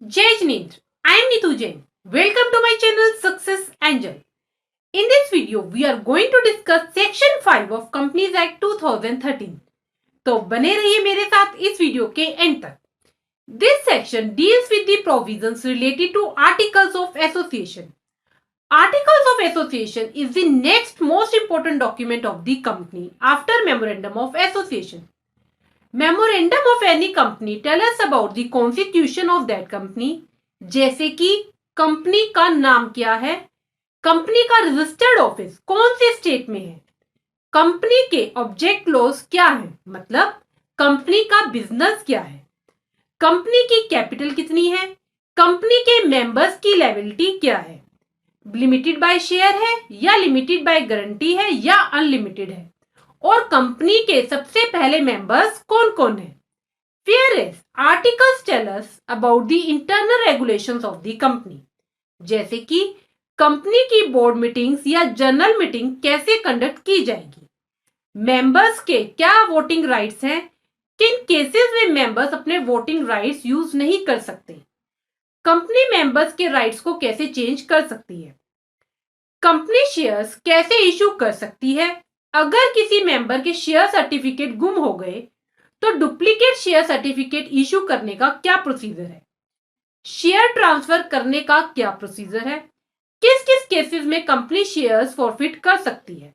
Jai Jinendra, I am Neetu Jain. Welcome to my channel Success Angel. In this video, we are going to discuss Section 5 of Companies Act 2013. तो बने रहिए मेरे साथ इस video के and तक. This section deals with the provisions related to Articles of Association. Articles of Association is the next most important document of the company after Memorandum of Association. Memorandum of any company tell us about the constitution of that company, जैसे कि company का नाम क्या है, company का registered office कौन से state में है, कंपनी के ऑब्जेक्ट क्लोज क्या है, मतलब कंपनी का बिजनेस क्या है, कंपनी की कैपिटल कितनी है, कंपनी के मेंबर्स की लायबिलिटी क्या है, लिमिटेड बाय शेयर है या लिमिटेड बाय गारंटी है या अनलिमिटेड है, और कंपनी के सबसे पहले मेंबर्स कौन कौन है. Whereas articles tell us about the internal regulations of the company, जैसे कि कंपनी की बोर्ड मीटिंग्स या जनरल मीटिंग कैसे कंडक्ट की जाएगी, मेंबर्स के क्या वोटिंग राइट्स हैं, किन केसेस में मेंबर्स अपने वोटिंग राइट्स यूज नहीं कर सकते, कंपनी मेंबर्स के राइट्स को कैसे चेंज कर सकती है, कंपनी शेयर्स कैसे इशू कर सकती है, अगर किसी मेंबर के शेयर सर्टिफिकेट गुम हो गए तो डुप्लीकेट शेयर सर्टिफिकेट इशू करने का क्या प्रोसीजर है, शेयर ट्रांसफर करने का क्या प्रोसीजर है, किस किस केसेस में कंपनी शेयर्स फॉरफिट कर सकती है.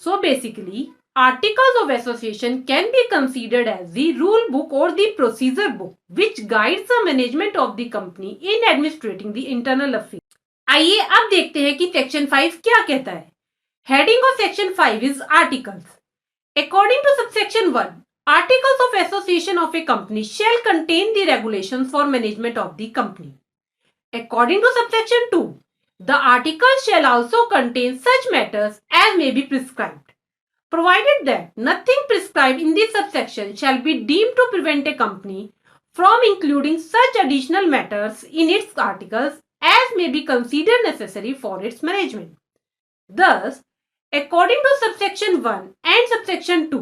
So basically articles of association can be considered as the rule book और the procedure book which guides the management of the company in administrating the internal affairs. आइए अब देखते हैं कि सेक्शन 5 क्या कहता है. Heading of Section 5 is Articles. According to subsection 1, Articles of Association of a company shall contain the regulations for management of the company. According to subsection 2, the articles shall also contain such matters as may be prescribed, provided that nothing prescribed in this subsection shall be deemed to prevent a company from including such additional matters in its articles as may be considered necessary for its management. Thus, according to subsection 1 and subsection 2,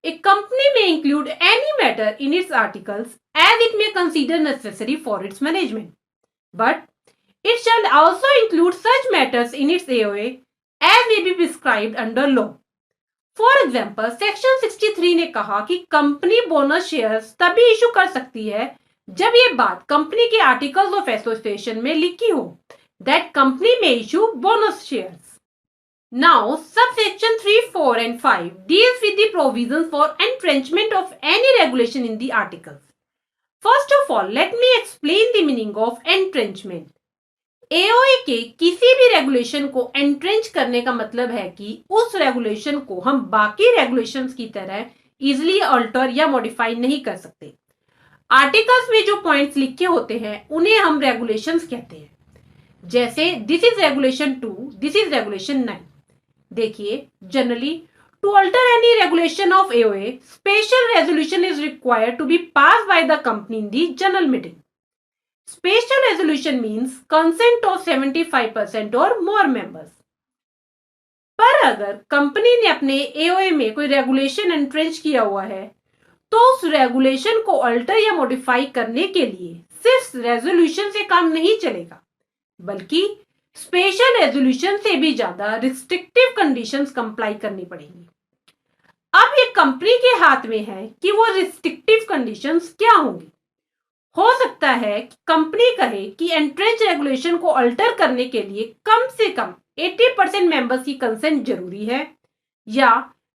a company may include any matter in its articles as it may consider necessary for its management, but it shall also include such matters in its AOA as may be prescribed under law. For example, section 63 ने कहा कि company bonus shares तभी issue कर सकती है जब ये बात कंपनी के आर्टिकल्स ऑफ एसोसिएशन में लिखी हो that company may issue bonus shares. Now, subsection 3, 4 and 5 deals with the provisions for entrenchment of any regulation in the articles. First of all, let me explain the meaning of entrenchment. AOA के किसी भी regulation को entrench करने का मतलब है कि उस रेगुलेशन को हम बाकी रेगुलेशंस की तरह इजिली अल्टर या मॉडिफाई नहीं कर सकते. आर्टिकल्स में जो पॉइंट्स लिखे होते हैं उन्हें हम रेगुलेशंस कहते हैं. जैसे this is regulation 2, this is regulation 9. देखिए, generally to alter any regulation of AOA, special resolution is required to be pass by the company in the general meeting. Special resolution means consent of 75% or more members. पर अगर company ने अपने AOA में कोई regulation entrench किया हुआ है तो उस रेगुलेशन को अल्टर या मॉडिफाई करने के लिए सिर्फ रेजोल्यूशन से काम नहीं चलेगा, बल्कि स्पेशल रेजोल्यूशन से भी ज्यादा रिस्ट्रिक्टिव कंडीशंस कंप्लाई करनी पड़ेंगी. अब ये कंपनी के हाथ में है कि वो रिस्ट्रिक्टिव कंडीशंस क्या होंगी. हो सकता है कि कंपनी कहे कि एंट्रेंच रेगुलेशन को अल्टर करने के लिए कम से कम 80% मेंबर्स की कंसेंट जरूरी है या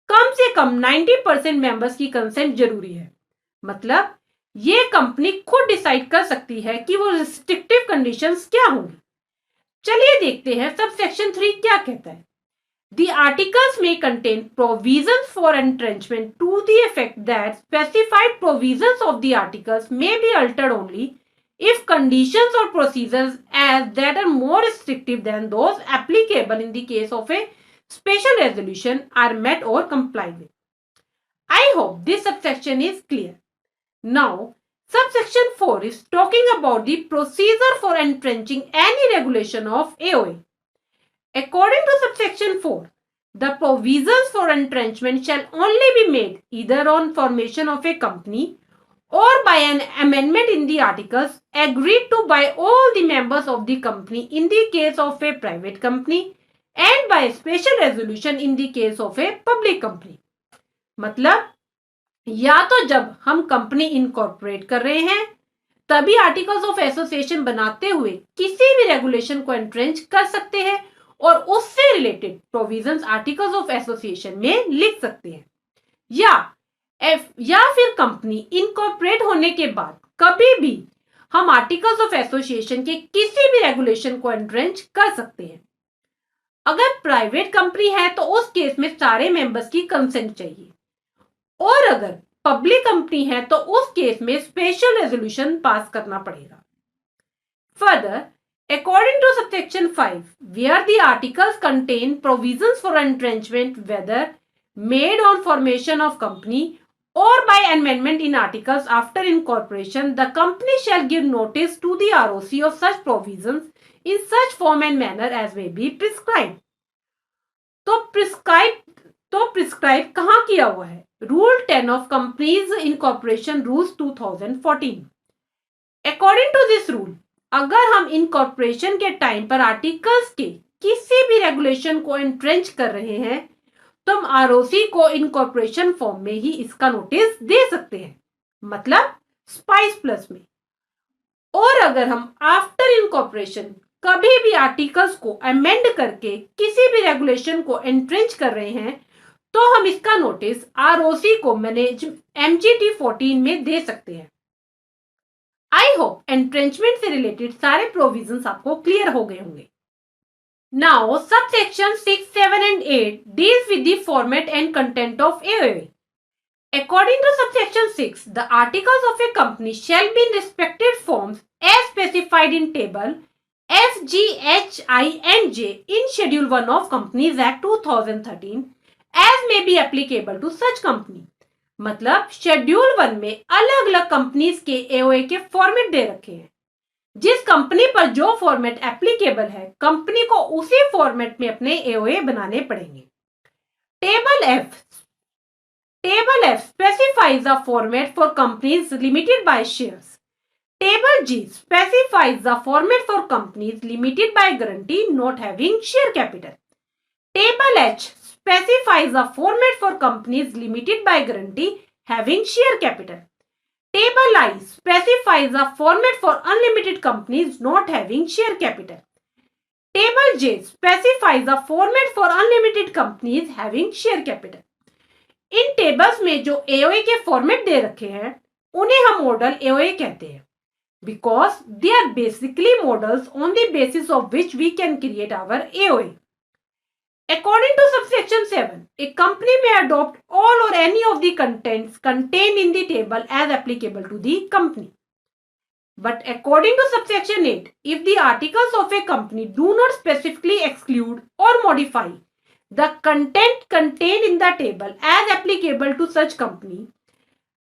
कम से कम 90% मेंबर्स की कंसेंट जरूरी है. मतलब ये कंपनी खुद डिसाइड कर सकती है कि वो रिस्ट्रिक्टिव कंडीशंस क्या होंगी. चलिए देखते हैं सबसेक्शन 3 क्या कहता है. The articles may contain provisions for entrenchment to the effect that specified provisions of the articles may be altered only if conditions or procedures as that are more restrictive than those applicable in the case of a special resolution are met or complied with. I hope this subsection is clear. Now, subsection 4 is talking about the procedure for entrenching any regulation of AOA. According to subsection 4, the provisions for entrenchment shall only be made either on formation of a company or by an amendment in the articles agreed to by all the members of the company in the case of a private company and by special resolution in the case of a public company. मतलब या तो जब हम company incorporate कर रहे हैं तभी articles of association बनाते हुए किसी भी रेगुलेशन को एंट्रेंच कर सकते हैं और उससे related provisions articles of association में लिख सकते हैं, या फिर कंपनी इनकॉर्पोरेट होने के बाद कभी भी हम आर्टिकल्स ऑफ एसोसिएशन के किसी भी रेगुलेशन को एंट्रेंच कर सकते हैं। अगर प्राइवेट कंपनी है तो उस केस में सारे मेंबर्स की कंसेंट चाहिए, और अगर पब्लिक कंपनी है तो उस केस में स्पेशल रेजोल्यूशन पास करना पड़ेगा। Further, according to subsection 5, where the articles contain provisions for entrenchment, whether made on formation of company or by amendment in articles after incorporation, the company shall give notice to the ROC of such provisions in such form and manner as may be prescribed. तो prescribe कहाँ किया हुआ है? Rule 10 of companies incorporation rules 2014। According to this rule, अगर हम incorporation के time पर articles के किसी भी रेगुलेशन को एंट्रेंच कर रहे हैं तो हम आरओसी को इनकॉर्पोरेशन फॉर्म में ही इसका नोटिस दे सकते हैं, मतलब स्पाइस प्लस में। और अगर हम आफ्टर इनकॉर्पोरेशन कभी भी आर्टिकल्स को अमेंड करके किसी भी रेगुलेशन को एंट्रेंच कर रहे हैं तो हम इसका नोटिस आरओसी को मैनेज एमजीटी 14 में दे सकते हैं। आई होप एंट्रेंचमेंट से रिलेटेड सारे प्रोविजंस आपको क्लियर हो गए होंगे। Now subsection 6, 7 and 8 deals with the format and content of AOA. According to subsection 6, the articles of a company shall be in respective forms as specified in table F, G, H, I and J in Schedule 1 of Companies Act 2013 as may be applicable to such company. मतलब schedule 1 में अलग अलग companies के AOA के format दे रखे हैं। जिस company पर जो फॉर्मेट एप्लीकेबल है कंपनी को उसी फॉर्मेट में अपने एओए बनाने पड़ेंगे। Table F specifies the format for companies limited by shares. Table G specifies the format for companies limited by guarantee not having share capital. Table H specifies the format for companies limited by guarantee having share capital. Table I specifies the format for unlimited companies not having share capital. Table J specifies the format for unlimited companies having share capital. In tables में जो AOA के format दे रखे हैं उन्हें हम model AOA कहते हैं because they are basically models on the basis of which we can create our AOA. According to subsection 7, a company may adopt all or any of the contents contained in the table as applicable to the company. But according to subsection 8, if the articles of a company do not specifically exclude or modify the content contained in the table as applicable to such company,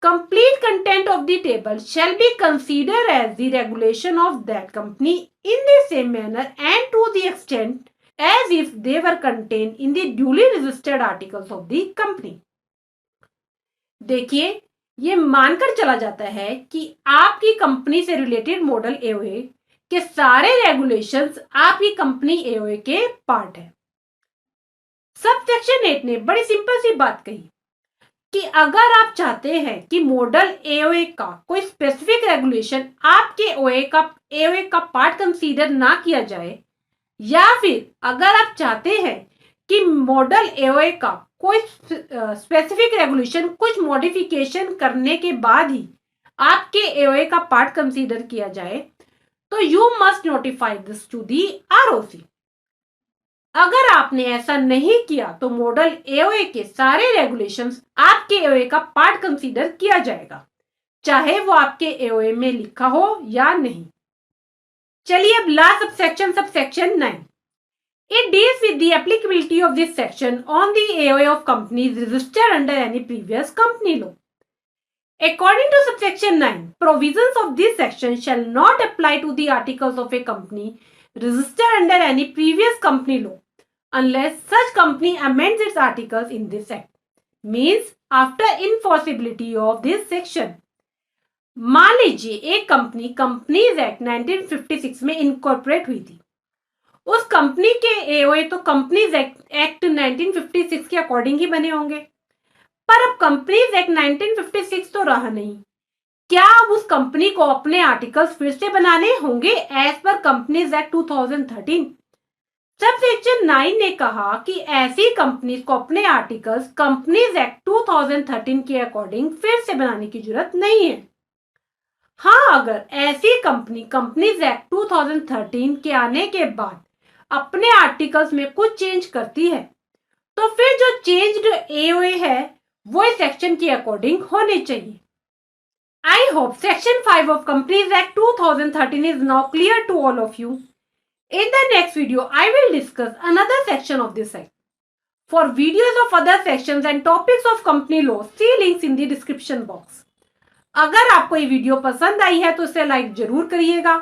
complete content of the table shall be considered as the regulation of that company in the same manner and to the extent as if they were contained in the duly registered articles of the company. देखिए, ये मानकर चला जाता है कि आपकी company से related model AOA के सारे रेगुलेशंस आपकी कंपनी एओए के पार्ट है। सबसेक्शन 8 ने बड़ी सिंपल सी बात कही कि अगर आप चाहते हैं कि मॉडल एओए का कोई स्पेसिफिक रेगुलेशन आपके एओए का पार्ट कंसीडर ना किया जाए, या फिर अगर आप चाहते हैं कि मॉडल एओए का कोई स्पेसिफिक रेगुलेशन कुछ मॉडिफिकेशन करने के बाद ही आपके एओए का पार्ट कंसीडर किया जाए तो you must notify this to the ROC. अगर आपने ऐसा नहीं किया तो मॉडल एओए के सारे रेगुलेशंस आपके एओए का पार्ट कंसीडर किया जाएगा, चाहे वो आपके एओए में लिखा हो या नहीं। चलिए अब last subsection 9. It deals with the applicability of this section on the AOA of companies registered under any previous company law. According to subsection 9, provisions of this section shall not apply to the articles of a company registered under any previous company law unless such company amends its articles in this act. Means after enforceability of this section. मान लीजिए एक company companies act 1956 में incorporate हुई थी। उस company के AOA तो companies act 1956 के अकॉर्डिंग ही बने होंगे, पर अब कंपनीज एक्ट 1956 तो रहा नहीं। क्या अब उस कंपनी को अपने आर्टिकल्स फिर से बनाने होंगे as per companies act 2013? Sub section 9 ने कहा कि ऐसी कंपनीज को अपने आर्टिकल्स कंपनीज एक्ट 2013 के अकॉर्डिंग फिर से बनाने की जरूरत नहीं है। हाँ, अगर ऐसी कंपनी कंपनीज एक्ट 2013 के आने के बाद अपने आर्टिकल्स में कुछ चेंज करती है, तो फिर जो चेंज्ड एओए है वो इस सेक्शन के अकॉर्डिंग होने चाहिए। I hope Section 5 of Companies Act 2013 is now clear to all of you. In the next video, I will discuss another section of this Act. For videos of other sections and topics of company law, see links in the description box. अगर आपको ये video पसंद आई है तो इसे like जरूर करिएगा,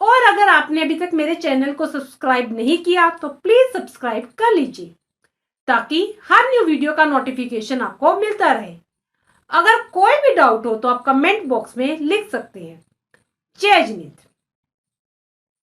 और अगर आपने अभी तक मेरे चैनल को सब्सक्राइब नहीं किया तो प्लीज सब्सक्राइब कर लीजिए ताकि हर न्यू वीडियो का नोटिफिकेशन आपको मिलता रहे। अगर कोई भी डाउट हो तो आप कमेंट बॉक्स में लिख सकते हैं। जय जिनेंद्र।